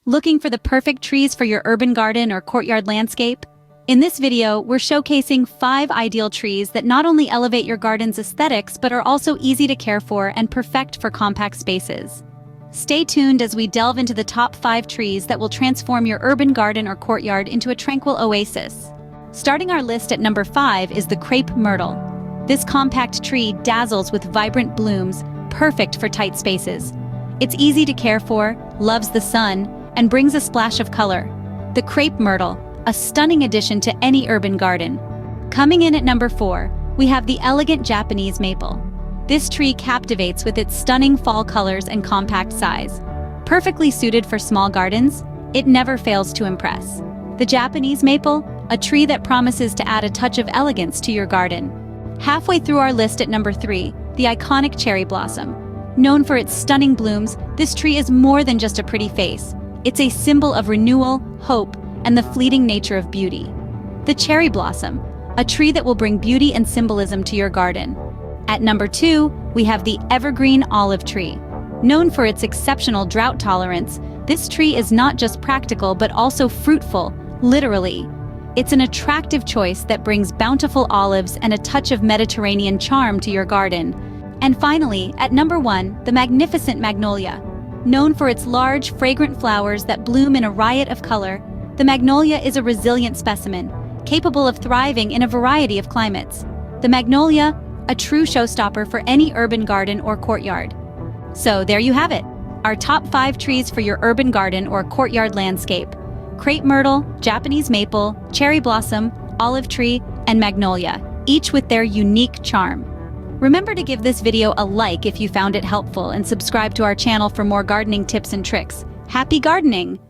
Looking for the perfect trees for your urban garden or courtyard landscape? In this video, we're showcasing 5 ideal trees that not only elevate your garden's aesthetics but are also easy to care for and perfect for compact spaces. Stay tuned as we delve into the top 5 trees that will transform your urban garden or courtyard into a tranquil oasis. Starting our list at number 5 is the crepe myrtle. This compact tree dazzles with vibrant blooms, perfect for tight spaces. It's easy to care for, loves the sun, and brings a splash of color. The crepe myrtle, a stunning addition to any urban garden. Coming in at number 4, we have the elegant Japanese maple. This tree captivates with its stunning fall colors and compact size. Perfectly suited for small gardens, it never fails to impress. The Japanese maple, a tree that promises to add a touch of elegance to your garden. Halfway through our list at number 3, the iconic cherry blossom. Known for its stunning blooms, this tree is more than just a pretty face. It's a symbol of renewal, hope, and the fleeting nature of beauty. The cherry blossom, a tree that will bring beauty and symbolism to your garden. At number 2, we have the evergreen olive tree. Known for its exceptional drought tolerance, this tree is not just practical but also fruitful, literally. It's an attractive choice that brings bountiful olives and a touch of Mediterranean charm to your garden. And finally, at number 1, the magnificent magnolia. Known for its large, fragrant flowers that bloom in a riot of color, the magnolia is a resilient specimen, capable of thriving in a variety of climates. The magnolia, a true showstopper for any urban garden or courtyard. So there you have it, our top 5 trees for your urban garden or courtyard landscape. Crepe myrtle, Japanese maple, cherry blossom, olive tree, and magnolia, each with their unique charm. Remember to give this video a like if you found it helpful and subscribe to our channel for more gardening tips and tricks. Happy gardening!